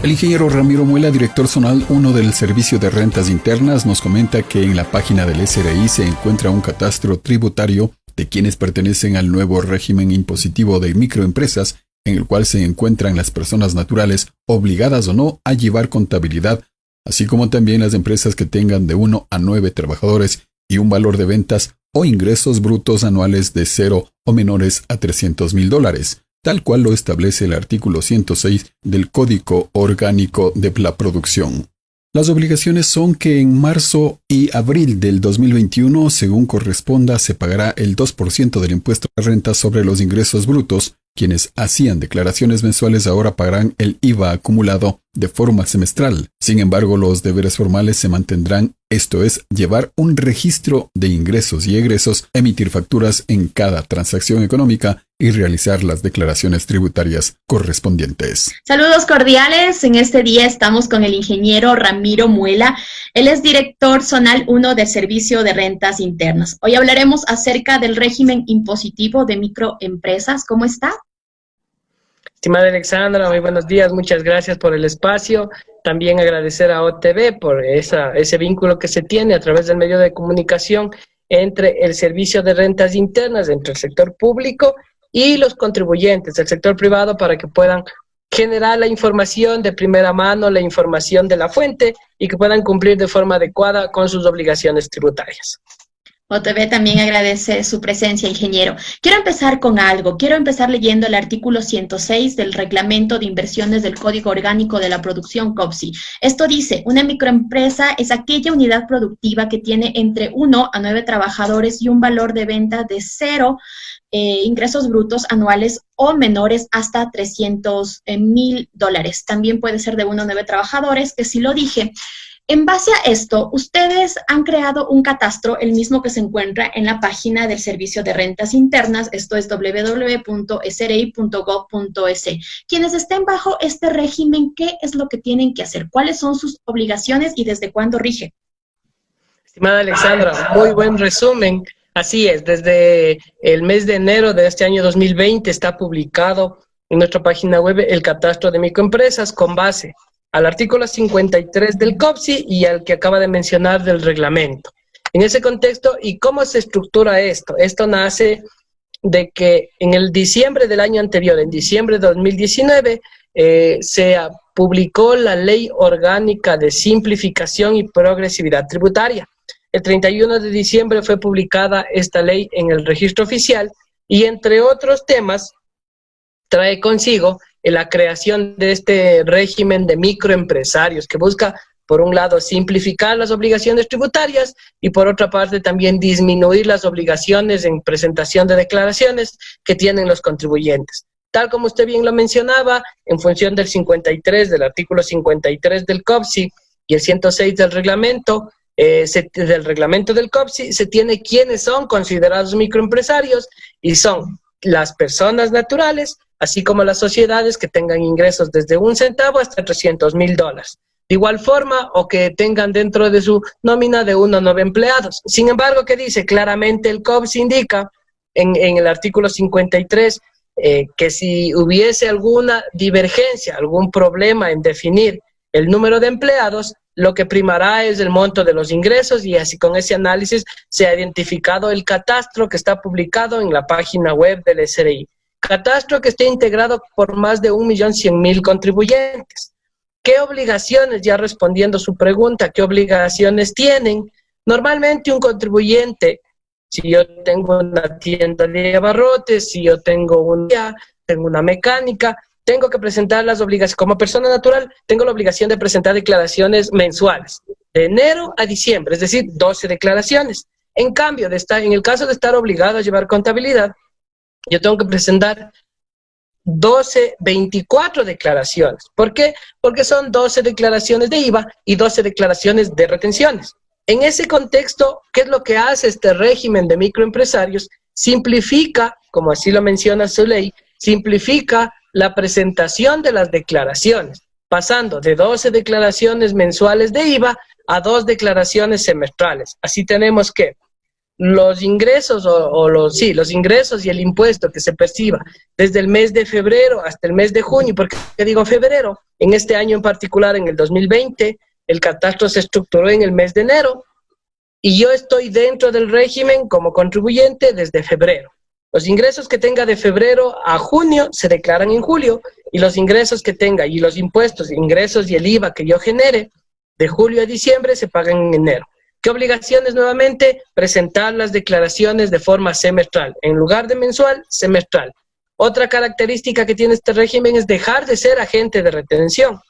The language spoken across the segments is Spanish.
El ingeniero Ramiro Muela, director zonal 1 del Servicio de Rentas Internas, nos comenta que en la página del SRI se encuentra un catastro tributario de quienes pertenecen al nuevo régimen impositivo de microempresas, en el cual se encuentran las personas naturales obligadas o no a llevar contabilidad, así como también las empresas que tengan de 1 a 9 trabajadores y un valor de ventas o ingresos brutos anuales de 0 o menores a $300,000, tal cual lo establece el artículo 106 del Código Orgánico de la Producción. Las obligaciones son que en marzo y abril del 2021, según corresponda, se pagará el 2% del impuesto de renta sobre los ingresos brutos. Quienes hacían declaraciones mensuales ahora pagarán el IVA acumulado de forma semestral. Sin embargo, los deberes formales se mantendrán, esto es, llevar un registro de ingresos y egresos, emitir facturas en cada transacción económica y realizar las declaraciones tributarias correspondientes. Saludos cordiales. En este día estamos con el ingeniero Ramiro Muela. Él es director zonal 1 del Servicio de Rentas Internas. Hoy hablaremos acerca del régimen impositivo de microempresas. ¿Cómo está? Estimada Alexandra, muy buenos días, muchas gracias por el espacio. También agradecer a OTV por ese vínculo que se tiene a través del medio de comunicación entre el Servicio de Rentas Internas, entre el sector público y los contribuyentes del sector privado, para que puedan generar la información de primera mano, la información de la fuente, y que puedan cumplir de forma adecuada con sus obligaciones tributarias. OTV también agradece su presencia, ingeniero. Quiero empezar con algo. Quiero empezar leyendo el artículo 106 del Reglamento de Inversiones del Código Orgánico de la Producción COPSI. Esto dice, una microempresa es aquella unidad productiva que tiene entre 1 a 9 trabajadores y un valor de venta de 0 ingresos brutos anuales o menores hasta $300,000. También puede ser de 1 a 9 trabajadores, que sí lo dije. En base a esto, ustedes han creado un catastro, el mismo que se encuentra en la página del Servicio de Rentas Internas, esto es www.sri.gov.es. Quienes estén bajo este régimen, ¿qué es lo que tienen que hacer? ¿Cuáles son sus obligaciones y desde cuándo rige? Estimada Alexandra, muy buen resumen. Así es, desde el mes de enero de este año 2020 está publicado en nuestra página web el catastro de microempresas con base al artículo 53 del COPSI y al que acaba de mencionar del reglamento. En ese contexto, ¿y cómo se estructura esto? Esto nace de que en el diciembre del año anterior, en diciembre de 2019, se publicó la Ley Orgánica de Simplificación y Progresividad Tributaria. El 31 de diciembre fue publicada esta ley en el registro oficial y, entre otros temas, trae consigo la creación de este régimen de microempresarios que busca, por un lado, simplificar las obligaciones tributarias y, por otra parte, también disminuir las obligaciones en presentación de declaraciones que tienen los contribuyentes. Tal como usted bien lo mencionaba, en función del 53, del artículo 53 del COPSI y el 106 del reglamento del COPSI, se tiene quiénes son considerados microempresarios, y son las personas naturales, así como las sociedades que tengan ingresos desde 1 centavo hasta $300,000. De igual forma, o que tengan dentro de su nómina de 1 a 9 empleados. Sin embargo, ¿qué dice? Claramente el COPSI indica en el artículo 53 que si hubiese alguna divergencia, algún problema en definir el número de empleados, lo que primará es el monto de los ingresos, y así con ese análisis se ha identificado el catastro que está publicado en la página web del SRI. Catastro que está integrado por más de 1.100.000 contribuyentes. ¿Qué obligaciones, ya respondiendo su pregunta, qué obligaciones tienen? Normalmente un contribuyente, si yo tengo una tienda de abarrotes, si yo tengo una mecánica, tengo que presentar las obligaciones. Como persona natural, tengo la obligación de presentar declaraciones mensuales, de enero a diciembre, es decir, 12 declaraciones. En cambio, en el caso de estar obligado a llevar contabilidad, yo tengo que presentar 24 declaraciones. ¿Por qué? Porque son 12 declaraciones de IVA y 12 declaraciones de retenciones. En ese contexto, ¿qué es lo que hace este régimen de microempresarios? Simplifica, como así lo menciona su ley, simplifica la presentación de las declaraciones, pasando de 12 declaraciones mensuales de IVA a 2 declaraciones semestrales. Así tenemos que los ingresos los ingresos y el impuesto que se perciba desde el mes de febrero hasta el mes de junio. ¿Por qué digo febrero? En este año en particular, en el 2020, el catastro se estructuró en el mes de enero y yo estoy dentro del régimen como contribuyente desde febrero. Los ingresos que tenga de febrero a junio se declaran en julio, y los ingresos que tenga y los impuestos, ingresos y el IVA que yo genere de julio a diciembre se pagan en enero. ¿Qué obligaciones? Nuevamente, presentar las declaraciones de forma semestral. En lugar de mensual, semestral. Otra característica que tiene este régimen es dejar de ser agente de retención.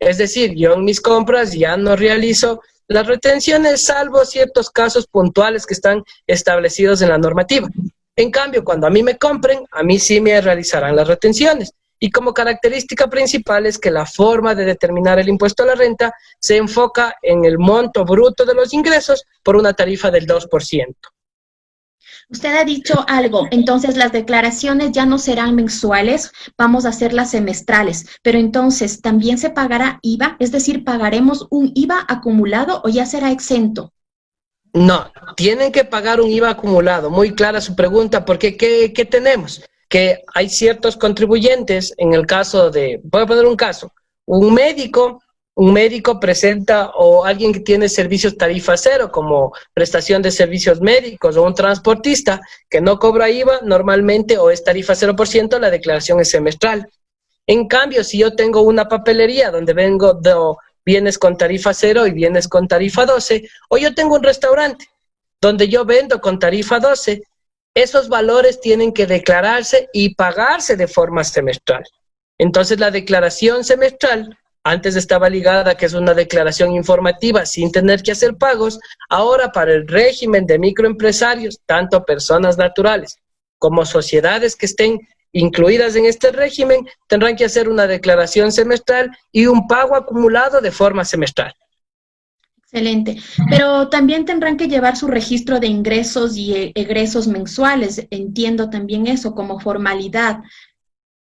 Es decir, yo en mis compras ya no realizo las retenciones, salvo ciertos casos puntuales que están establecidos en la normativa. En cambio, cuando a mí me compren, a mí sí me realizarán las retenciones. Y como característica principal es que la forma de determinar el impuesto a la renta se enfoca en el monto bruto de los ingresos por una tarifa del 2%. Usted ha dicho algo, entonces las declaraciones ya no serán mensuales, vamos a hacerlas semestrales, pero entonces ¿también se pagará IVA? Es decir, ¿pagaremos un IVA acumulado o ya será exento? No, tienen que pagar un IVA acumulado. Muy clara su pregunta, porque ¿qué tenemos? Que hay ciertos contribuyentes, en el caso de, voy a poner un caso, un médico presenta, o alguien que tiene servicios tarifa cero, como prestación de servicios médicos, o un transportista que no cobra IVA normalmente, o es tarifa 0%, la declaración es semestral. En cambio, si yo tengo una papelería donde vengo de bienes con tarifa 0 y bienes con tarifa 12, o yo tengo un restaurante donde yo vendo con tarifa 12, esos valores tienen que declararse y pagarse de forma semestral. Entonces la declaración semestral, antes estaba ligada, que es una declaración informativa sin tener que hacer pagos, ahora para el régimen de microempresarios, tanto personas naturales como sociedades que estén incluidas en este régimen, tendrán que hacer una declaración semestral y un pago acumulado de forma semestral. Excelente. Pero también tendrán que llevar su registro de ingresos y egresos mensuales. Entiendo también eso como formalidad.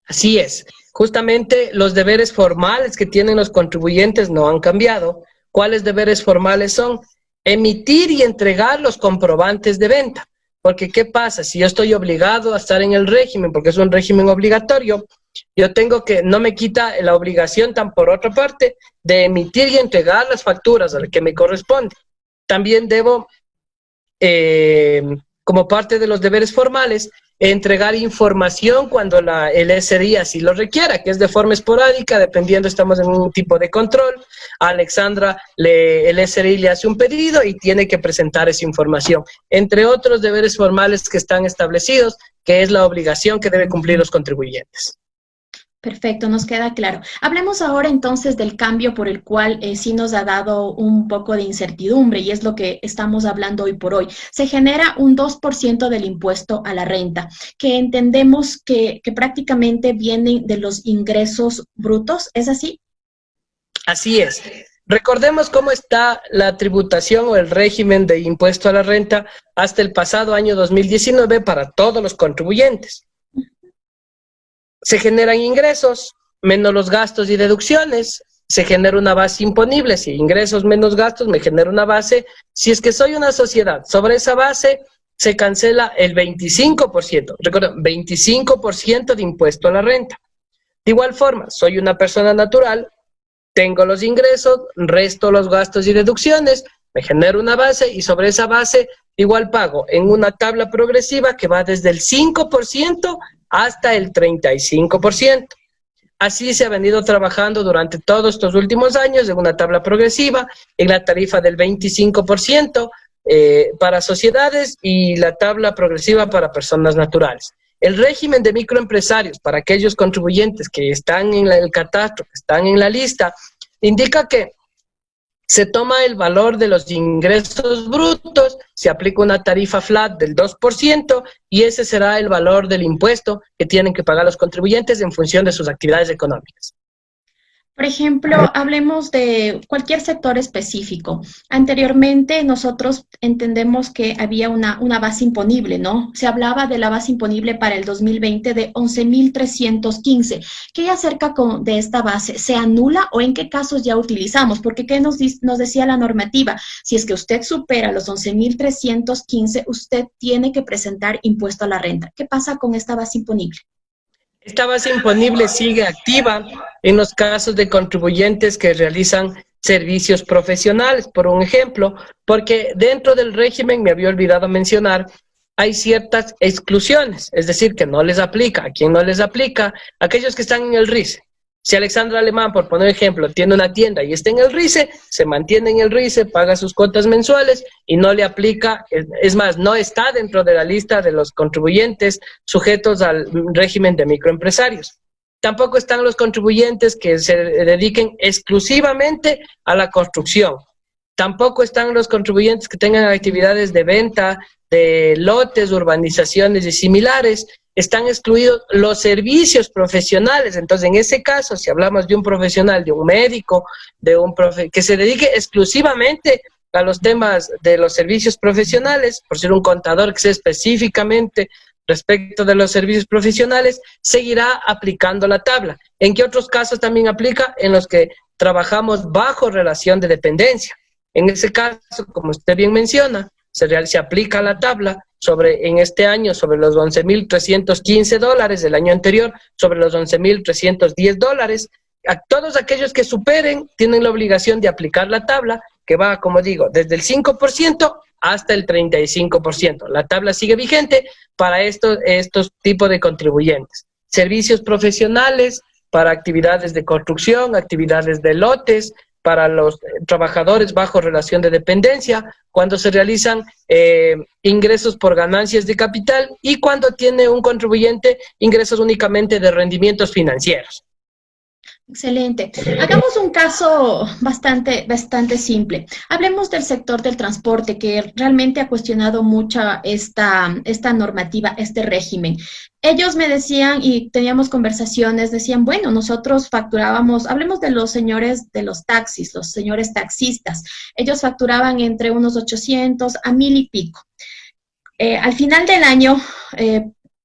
Así es. Justamente los deberes formales que tienen los contribuyentes no han cambiado. ¿Cuáles deberes formales son? Emitir y entregar los comprobantes de venta. Porque ¿qué pasa? Si yo estoy obligado a estar en el régimen, porque es un régimen obligatorio, yo tengo que, no me quita la obligación tan por otra parte de emitir y entregar las facturas a las que me corresponde. También debo, como parte de los deberes formales, entregar información cuando el SRI así lo requiera, que es de forma esporádica, dependiendo, estamos en un tipo de control. A Alexandra, el SRI le hace un pedido y tiene que presentar esa información, entre otros deberes formales que están establecidos, que es la obligación que deben cumplir los contribuyentes. Perfecto, nos queda claro. Hablemos ahora entonces del cambio por el cual sí nos ha dado un poco de incertidumbre, y es lo que estamos hablando hoy por hoy. Se genera un 2% del impuesto a la renta, que entendemos que prácticamente vienen de los ingresos brutos, ¿es así? Así es. Recordemos cómo está la tributación o el régimen de impuesto a la renta hasta el pasado año 2019 para todos los contribuyentes. Se generan ingresos menos los gastos y deducciones, se genera una base imponible. Si ingresos menos gastos me genera una base. Si es que soy una sociedad, sobre esa base se cancela el 25%, recuerda, 25% de impuesto a la renta. De igual forma, soy una persona natural, tengo los ingresos, resto los gastos y deducciones, me genero una base y sobre esa base igual pago en una tabla progresiva que va desde el 5% hasta el 35%. Así se ha venido trabajando durante todos estos últimos años en una tabla progresiva, en la tarifa del 25% para sociedades y la tabla progresiva para personas naturales. El régimen de microempresarios para aquellos contribuyentes que están en el catastro, que están en la lista, indica que se toma el valor de los ingresos brutos, se aplica una tarifa flat del 2% y ese será el valor del impuesto que tienen que pagar los contribuyentes en función de sus actividades económicas. Por ejemplo, hablemos de cualquier sector específico. Anteriormente nosotros entendemos que había una base imponible, ¿no? Se hablaba de la base imponible para el 2020 de 11.315. ¿Qué hay acerca de esta base? ¿Se anula o en qué casos ya utilizamos? Porque ¿qué nos decía la normativa? Si es que usted supera los 11.315, usted tiene que presentar impuesto a la renta. ¿Qué pasa con esta base imponible? Esta base imponible sigue activa en los casos de contribuyentes que realizan servicios profesionales, por un ejemplo, porque dentro del régimen, me había olvidado mencionar, hay ciertas exclusiones, es decir, que no les aplica. ¿A quién no les aplica? Aquellos que están en el RICE. Si Alexandra Alemán, por poner ejemplo, tiene una tienda y está en el RICE, se mantiene en el RICE, paga sus cuotas mensuales y no le aplica, es más, no está dentro de la lista de los contribuyentes sujetos al régimen de microempresarios. Tampoco están los contribuyentes que se dediquen exclusivamente a la construcción. Tampoco están los contribuyentes que tengan actividades de venta de lotes, urbanizaciones y similares. Están excluidos los servicios profesionales. Entonces, en ese caso, si hablamos de un profesional, de un médico, que se dedique exclusivamente a los temas de los servicios profesionales, por ser un contador que sea específicamente respecto de los servicios profesionales, seguirá aplicando la tabla. ¿En qué otros casos también aplica? En los que trabajamos bajo relación de dependencia. En ese caso, como usted bien menciona, se aplica la tabla en este año sobre los $11.315 del año anterior, sobre los $11.310. A todos aquellos que superen tienen la obligación de aplicar la tabla, que va, como digo, desde el 5% hasta el 35%. La tabla sigue vigente para estos tipos de contribuyentes. Servicios profesionales para actividades de construcción, actividades de lotes, para los trabajadores bajo relación de dependencia, cuando se realizan ingresos por ganancias de capital y cuando tiene un contribuyente ingresos únicamente de rendimientos financieros. Excelente. Hagamos un caso bastante simple. Hablemos del sector del transporte, que realmente ha cuestionado mucho esta normativa, este régimen. Ellos me decían, y teníamos conversaciones, decían, bueno, nosotros facturábamos, hablemos de los señores de los taxis, los señores taxistas. Ellos facturaban entre unos 800 a 1,000 y pico. Al final del año,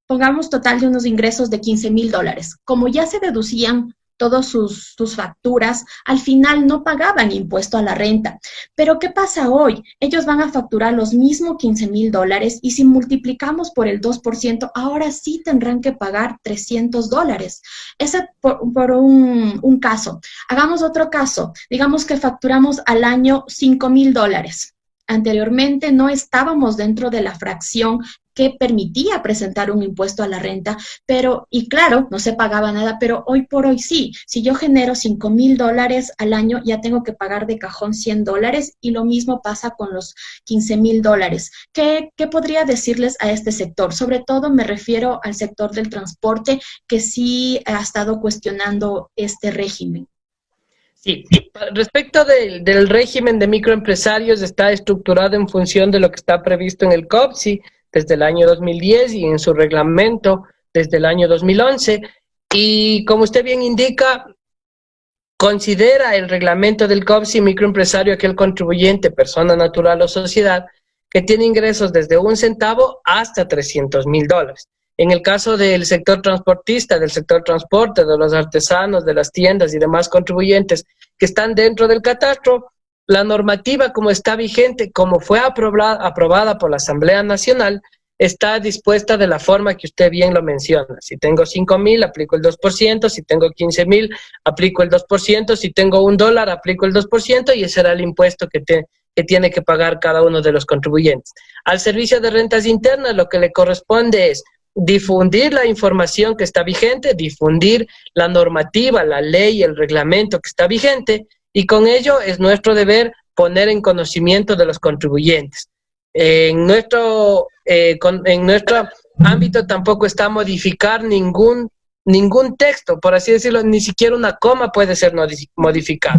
pongamos total de unos ingresos de $15,000. Como ya se deducían todas sus facturas, al final no pagaban impuesto a la renta. Pero ¿qué pasa hoy? Ellos van a facturar los mismos $15,000 y si multiplicamos por el 2%, ahora sí tendrán que pagar $300. Ese por un caso. Hagamos otro caso. Digamos que facturamos al año $5,000. Anteriormente no estábamos dentro de la fracción que permitía presentar un impuesto a la renta, y claro, no se pagaba nada, pero hoy por hoy sí. Si yo genero $5,000 al año, ya tengo que pagar de cajón $100 y lo mismo pasa con los $15,000. ¿Qué podría decirles a este sector? Sobre todo me refiero al sector del transporte, que sí ha estado cuestionando este régimen. Sí, respecto del régimen de microempresarios, está estructurado en función de lo que está previsto en el COBSI desde el año 2010 y en su reglamento desde el año 2011. Y como usted bien indica, considera el reglamento del COBSI microempresario aquel contribuyente, persona natural o sociedad, que tiene ingresos desde $1 hasta $300,000. En el caso del sector transportista, del sector transporte, de los artesanos, de las tiendas y demás contribuyentes que están dentro del catastro, la normativa como está vigente, como fue aprobada por la Asamblea Nacional, está dispuesta de la forma que usted bien lo menciona. Si tengo 5,000, aplico el 2%, si tengo 15,000, aplico el 2%, si tengo $1, aplico el 2%, y ese será el impuesto que tiene que pagar cada uno de los contribuyentes. Al Servicio de Rentas Internas lo que le corresponde es difundir la información que está vigente, difundir la normativa, la ley, el reglamento que está vigente, y con ello es nuestro deber poner en conocimiento de los contribuyentes. En nuestro ámbito tampoco está modificar ningún texto, por así decirlo, ni siquiera una coma puede ser modificada.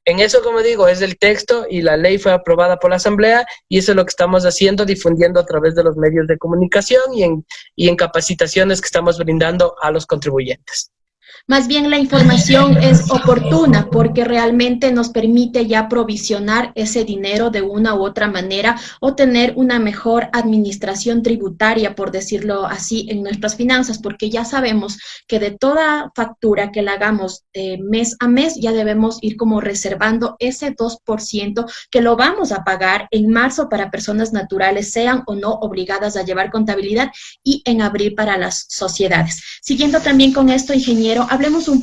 En eso, como digo, es el texto y la ley fue aprobada por la Asamblea y eso es lo que estamos haciendo, difundiendo a través de los medios de comunicación y en capacitaciones que estamos brindando a los contribuyentes. Más bien la información es oportuna porque realmente nos permite ya provisionar ese dinero de una u otra manera o tener una mejor administración tributaria, por decirlo así, en nuestras finanzas, porque ya sabemos que de toda factura que la hagamos mes a mes ya debemos ir como reservando ese 2% que lo vamos a pagar en marzo para personas naturales, sean o no obligadas a llevar contabilidad, y en abril para las sociedades. Siguiendo también con esto, ingeniero, hablemos un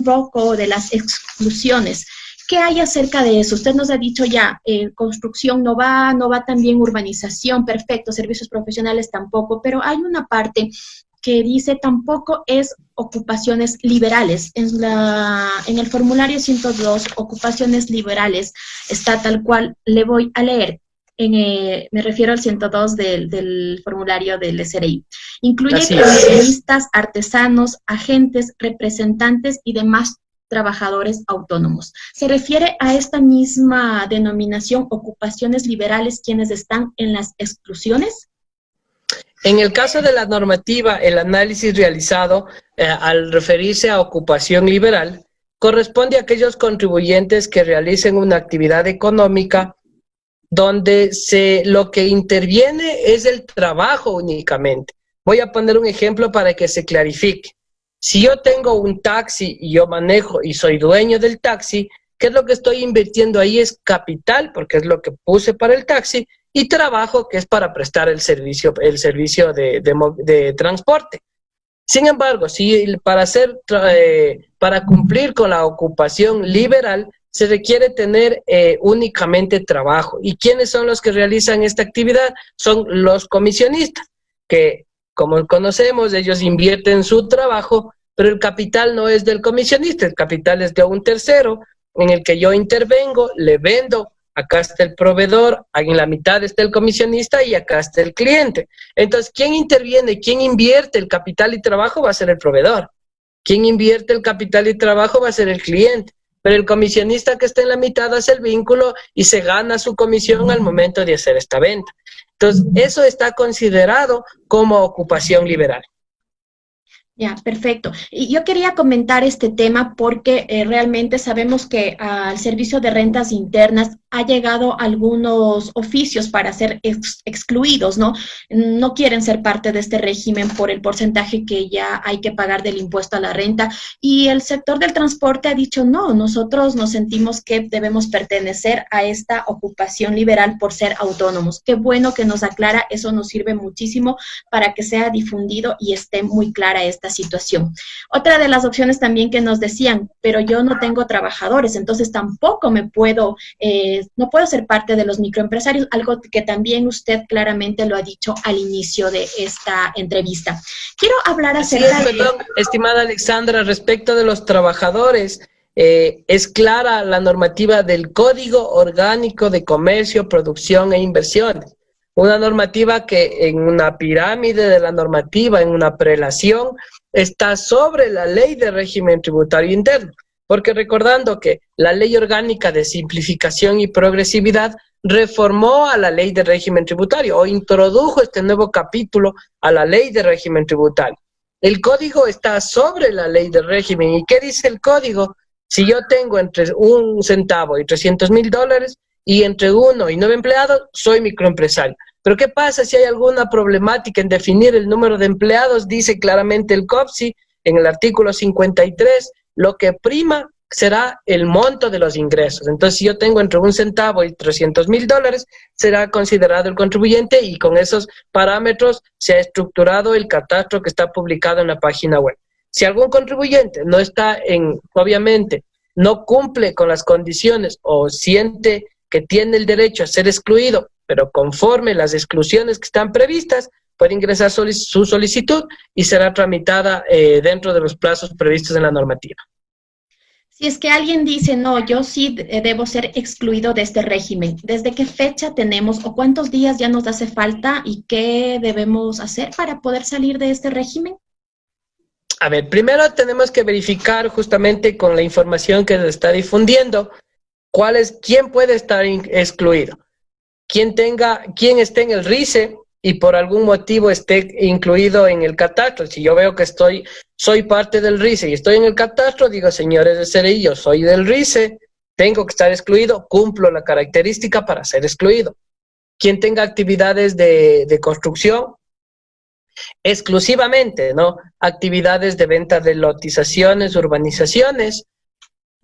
poco de las exclusiones. ¿Qué hay acerca de eso? Usted nos ha dicho ya, construcción no va también urbanización, perfecto, servicios profesionales tampoco, pero hay una parte que dice tampoco es ocupaciones liberales. En el formulario 102, ocupaciones liberales, está tal cual, le voy a leer. Me refiero al 102 del formulario del SRI. Incluye profesionistas, artesanos, agentes, representantes y demás trabajadores autónomos. ¿Se refiere a esta misma denominación, ocupaciones liberales, quienes están en las exclusiones? En el caso de la normativa, el análisis realizado al referirse a ocupación liberal corresponde a aquellos contribuyentes que realicen una actividad económica donde lo que interviene es el trabajo únicamente. Voy a poner un ejemplo para que se clarifique. Si yo tengo un taxi y yo manejo y soy dueño del taxi, ¿qué es lo que estoy invirtiendo ahí? Es capital, porque es lo que puse para el taxi, y trabajo, que es para prestar el servicio de transporte. Sin embargo, si para cumplir con la ocupación liberal, se requiere tener únicamente trabajo. ¿Y quiénes son los que realizan esta actividad? Son los comisionistas, que como conocemos, ellos invierten su trabajo, pero el capital no es del comisionista, el capital es de un tercero, en el que yo intervengo, le vendo, acá está el proveedor, en la mitad está el comisionista y acá está el cliente. Entonces, ¿quién interviene? ¿Quién invierte el capital y trabajo? Va a ser el proveedor. ¿Quién invierte el capital y trabajo? Va a ser el cliente. Pero el comisionista que está en la mitad hace el vínculo y se gana su comisión al momento de hacer esta venta. Entonces, eso está considerado como ocupación liberal. Ya, perfecto. Y yo quería comentar este tema porque realmente sabemos que al Servicio de Rentas Internas ha llegado algunos oficios para ser excluidos, ¿no? No quieren ser parte de este régimen por el porcentaje que ya hay que pagar del impuesto a la renta. Y el sector del transporte ha dicho, no, nosotros nos sentimos que debemos pertenecer a esta ocupación liberal por ser autónomos. Qué bueno que nos aclara, eso nos sirve muchísimo para que sea difundido y esté muy clara esta situación. Otra de las opciones también que nos decían, pero yo no tengo trabajadores, entonces tampoco no puedo ser parte de los microempresarios, algo que también usted claramente lo ha dicho al inicio de esta entrevista. Quiero hablar acerca de... Perdón, estimada Alexandra, respecto de los trabajadores, es clara la normativa del Código Orgánico de Comercio, Producción e Inversiones. Una normativa que en una pirámide de la normativa, en una prelación, está sobre la Ley de Régimen Tributario Interno. Porque recordando que la Ley Orgánica de Simplificación y Progresividad reformó a la Ley de Régimen Tributario o introdujo este nuevo capítulo a la Ley de Régimen Tributario. El código está sobre la Ley de Régimen. ¿Y qué dice el código? Si yo tengo entre $1 centavo y $300,000 y entre 1 y 9 empleados, soy microempresario. Pero ¿qué pasa si hay alguna problemática en definir el número de empleados? Dice claramente el COPSI en el artículo 53, lo que prima será el monto de los ingresos. Entonces, si yo tengo entre $1 centavo y $300,000, será considerado el contribuyente y con esos parámetros se ha estructurado el catastro que está publicado en la página web. Si algún contribuyente no está obviamente, no cumple con las condiciones o siente que tiene el derecho a ser excluido, pero conforme las exclusiones que están previstas, puede ingresar su solicitud y será tramitada dentro de los plazos previstos en la normativa. Si es que alguien dice, no, yo sí debo ser excluido de este régimen, ¿desde qué fecha tenemos o cuántos días ya nos hace falta y qué debemos hacer para poder salir de este régimen? A ver, primero tenemos que verificar justamente con la información que se está difundiendo quién puede estar excluido. Quien esté en el RICE y por algún motivo esté incluido en el catastro. Si yo veo que estoy soy parte del RICE y estoy en el catastro, digo, señores de SRI, yo soy del RICE, tengo que estar excluido, cumplo la característica para ser excluido. Quien tenga actividades de construcción, exclusivamente, ¿no? Actividades de venta de lotizaciones, urbanizaciones,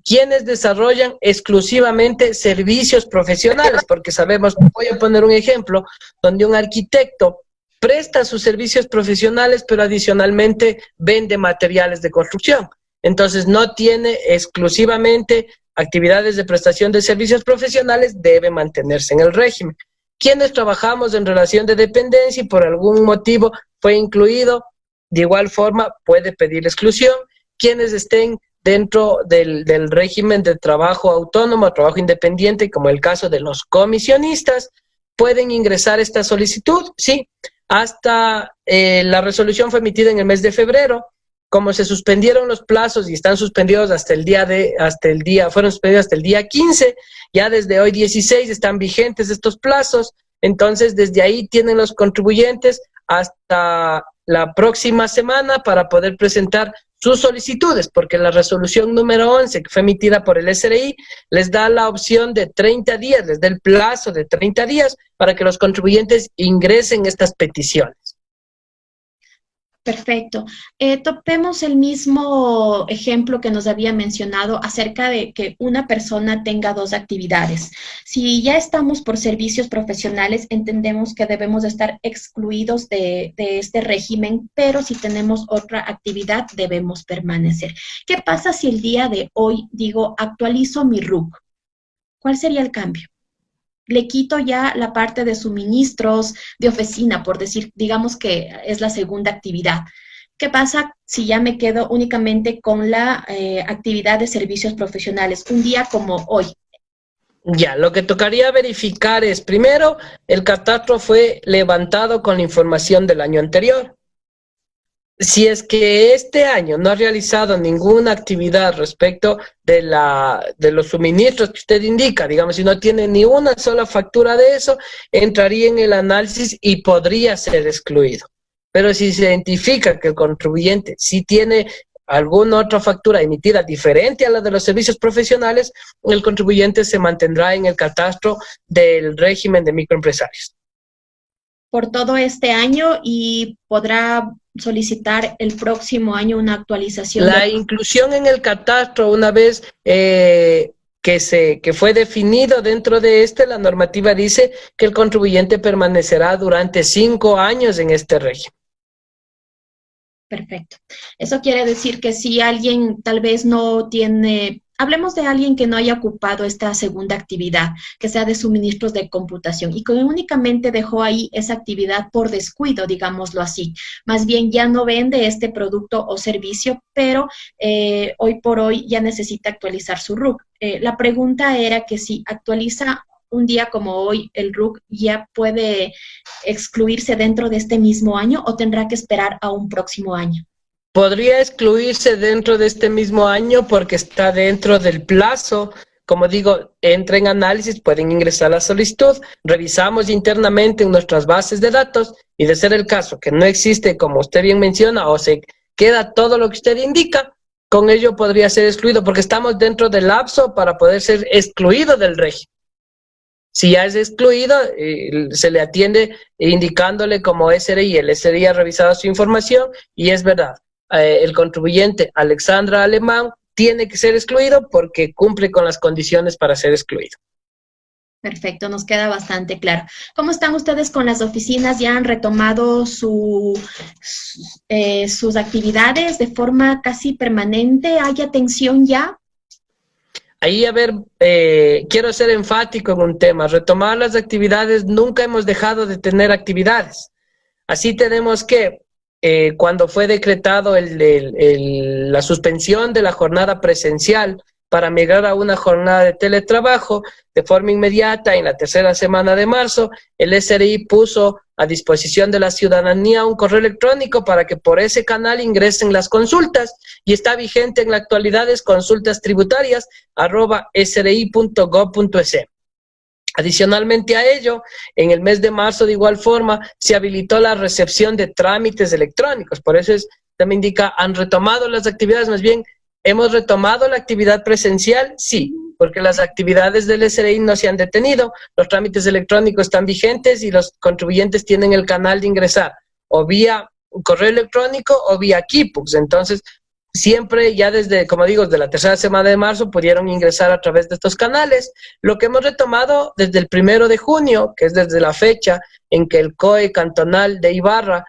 quienes desarrollan exclusivamente servicios profesionales, porque sabemos, voy a poner un ejemplo, donde un arquitecto presta sus servicios profesionales, pero adicionalmente vende materiales de construcción. Entonces, no tiene exclusivamente actividades de prestación de servicios profesionales, debe mantenerse en el régimen. Quienes trabajamos en relación de dependencia y por algún motivo fue incluido, de igual forma puede pedir exclusión. Quienes estén dentro del régimen de trabajo autónomo, trabajo independiente, como el caso de los comisionistas, pueden ingresar esta solicitud, sí, hasta la resolución fue emitida en el mes de febrero. Como se suspendieron los plazos y están suspendidos fueron suspendidos hasta el día 15, ya desde hoy 16 están vigentes estos plazos, entonces desde ahí tienen los contribuyentes hasta la próxima semana para poder presentar sus solicitudes, porque la resolución número 11 que fue emitida por el SRI les da la opción de 30 días, les da el plazo de 30 días para que los contribuyentes ingresen estas peticiones. Perfecto. Topemos el mismo ejemplo que nos había mencionado acerca de que una persona tenga dos actividades. Si ya estamos por servicios profesionales, entendemos que debemos estar excluidos de este régimen, pero si tenemos otra actividad, debemos permanecer. ¿Qué pasa si el día de hoy digo, actualizo mi RUC? ¿Cuál sería el cambio? Le quito ya la parte de suministros de oficina, por decir, digamos que es la segunda actividad. ¿Qué pasa si ya me quedo únicamente con la actividad de servicios profesionales, un día como hoy? Ya, lo que tocaría verificar es, primero, el catastro fue levantado con la información del año anterior. Si es que este año no ha realizado ninguna actividad respecto de los suministros que usted indica, digamos, si no tiene ni una sola factura de eso, entraría en el análisis y podría ser excluido. Pero si se identifica que el contribuyente sí tiene alguna otra factura emitida diferente a la de los servicios profesionales, el contribuyente se mantendrá en el catastro del régimen de microempresarios. Por todo este año y podrá solicitar el próximo año una actualización. La inclusión en el catastro, una vez que fue definido dentro de la normativa dice que el contribuyente permanecerá durante 5 años en este régimen. Perfecto. Eso quiere decir que si alguien tal vez no tiene, hablemos de alguien que no haya ocupado esta segunda actividad, que sea de suministros de computación, y que únicamente dejó ahí esa actividad por descuido, digámoslo así. Más bien ya no vende este producto o servicio, pero hoy por hoy ya necesita actualizar su RUC. La pregunta era que si actualiza un día como hoy, el RUC ya puede excluirse dentro de este mismo año o tendrá que esperar a un próximo año. Podría excluirse dentro de este mismo año porque está dentro del plazo. Como digo, entra en análisis, pueden ingresar la solicitud, revisamos internamente en nuestras bases de datos y de ser el caso que no existe, como usted bien menciona, o se queda todo lo que usted indica, con ello podría ser excluido porque estamos dentro del lapso para poder ser excluido del régimen. Si ya es excluido, se le atiende indicándole como SRI, el SRI ha revisado su información y es verdad. El contribuyente Alexandra Alemán tiene que ser excluido porque cumple con las condiciones para ser excluido. Perfecto, nos queda bastante claro. ¿Cómo están ustedes con las oficinas? ¿Ya han retomado sus actividades de forma casi permanente? ¿Hay atención ya? Ahí, a ver, quiero ser enfático en un tema. Retomar las actividades, nunca hemos dejado de tener actividades. Así tenemos que, cuando fue decretado la suspensión de la jornada presencial para migrar a una jornada de teletrabajo, de forma inmediata, en la tercera semana de marzo, el SRI puso a disposición de la ciudadanía un correo electrónico para que por ese canal ingresen las consultas, y está vigente en la actualidad es consultastributarias@sri.gov.es. Adicionalmente a ello, en el mes de marzo, de igual forma, se habilitó la recepción de trámites electrónicos. Por eso es Usted me indica, ¿han retomado las actividades? Más bien, ¿hemos retomado la actividad presencial? Sí, porque las actividades del SRI no se han detenido, los trámites electrónicos están vigentes y los contribuyentes tienen el canal de ingresar o vía correo electrónico o vía Kipux. Entonces, siempre ya desde, como digo, desde la tercera semana de marzo pudieron ingresar a través de estos canales. Lo que hemos retomado desde el 1 de junio, que es desde la fecha en que el COE cantonal de Ibarra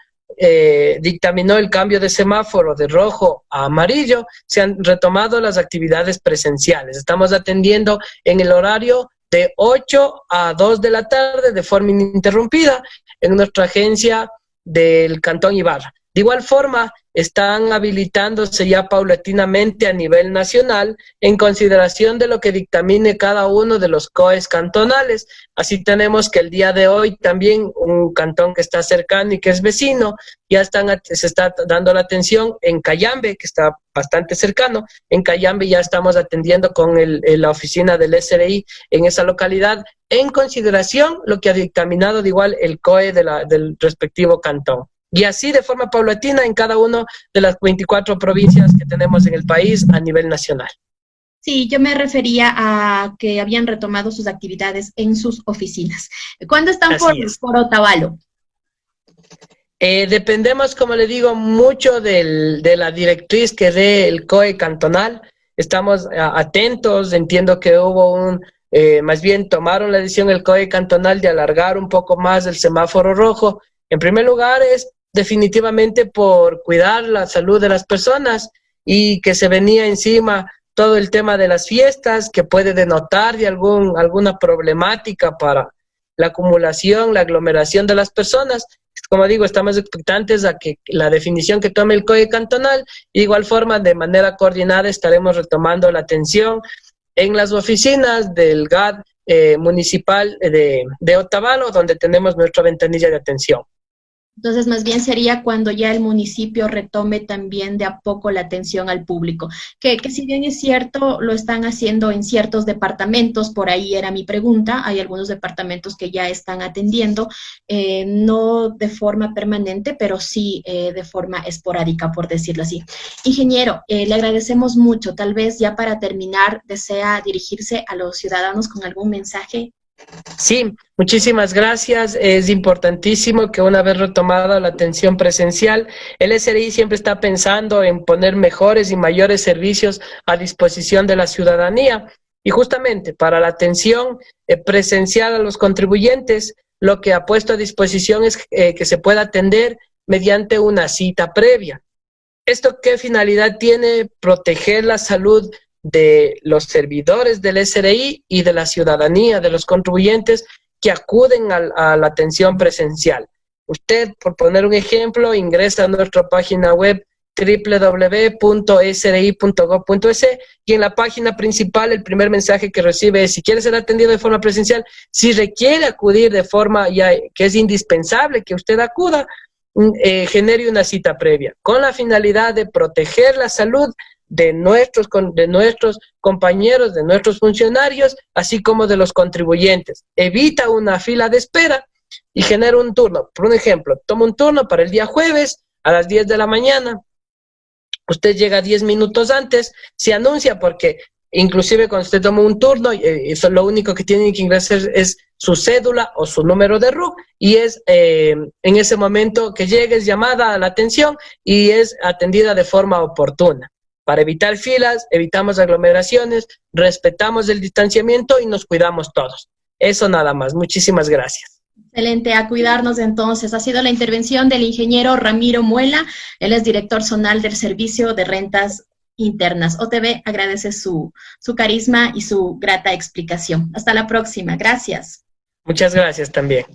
dictaminó el cambio de semáforo de rojo a amarillo, se han retomado las actividades presenciales. Estamos atendiendo en el horario de 8 a 2 de la tarde de forma ininterrumpida en nuestra agencia del Cantón Ibarra. De igual forma, están habilitándose ya paulatinamente a nivel nacional en consideración de lo que dictamine cada uno de los COEs cantonales. Así tenemos que el día de hoy también un cantón que está cercano y que es vecino, ya se está dando la atención en Cayambe, que está bastante cercano. En Cayambe ya estamos atendiendo con la oficina del SRI en esa localidad, en consideración lo que ha dictaminado de igual el COE del respectivo cantón. Y así de forma paulatina en cada una de las 24 provincias que tenemos en el país a nivel nacional. Sí, yo me refería a que habían retomado sus actividades en sus oficinas. ¿Cuándo están por Otavalo? Dependemos, como le digo, mucho de la directriz que dé el COE cantonal. Estamos atentos, entiendo que hubo más bien tomaron la decisión el COE cantonal de alargar un poco más el semáforo rojo. En primer lugar es definitivamente por cuidar la salud de las personas y que se venía encima todo el tema de las fiestas que puede denotar de alguna problemática para la acumulación, la aglomeración de las personas. Como digo, estamos expectantes a que la definición que tome el COE cantonal, de igual forma, de manera coordinada, estaremos retomando la atención en las oficinas del GAD municipal de Otavalo, donde tenemos nuestra ventanilla de atención. Entonces, más bien sería cuando ya el municipio retome también de a poco la atención al público. Que si bien es cierto, lo están haciendo en ciertos departamentos, por ahí era mi pregunta, hay algunos departamentos que ya están atendiendo, no de forma permanente, pero sí de forma esporádica, por decirlo así. Ingeniero, le agradecemos mucho. Tal vez ya para terminar, ¿desea dirigirse a los ciudadanos con algún mensaje? Sí, muchísimas gracias. Es importantísimo que una vez retomada la atención presencial, el SRI siempre está pensando en poner mejores y mayores servicios a disposición de la ciudadanía. Y justamente para la atención presencial a los contribuyentes, lo que ha puesto a disposición es que se pueda atender mediante una cita previa. ¿Esto qué finalidad tiene? Proteger la salud de los servidores del SRI y de la ciudadanía, de los contribuyentes que acuden a la atención presencial. Usted, por poner un ejemplo, ingresa a nuestra página web www.sri.gov.es y en la página principal el primer mensaje que recibe es: si quiere ser atendido de forma presencial, si requiere acudir de forma que es indispensable que usted acuda, genere una cita previa, con la finalidad de proteger la salud de nuestros compañeros, de nuestros funcionarios, así como de los contribuyentes. Evita una fila de espera y genera un turno. Por un ejemplo, toma un turno para el día jueves a las 10 de la mañana. Usted llega 10 minutos antes, se anuncia porque inclusive cuando usted toma un turno, eso lo único que tiene que ingresar es su cédula o su número de RUC y es en ese momento que llegue, es llamada a la atención y es atendida de forma oportuna. Para evitar filas, evitamos aglomeraciones, respetamos el distanciamiento y nos cuidamos todos. Eso nada más. Muchísimas gracias. Excelente, a cuidarnos entonces. Ha sido la intervención del ingeniero Ramiro Muela. Él es director zonal del Servicio de Rentas Internas. OTV agradece su carisma y su grata explicación. Hasta la próxima. Gracias. Muchas gracias también.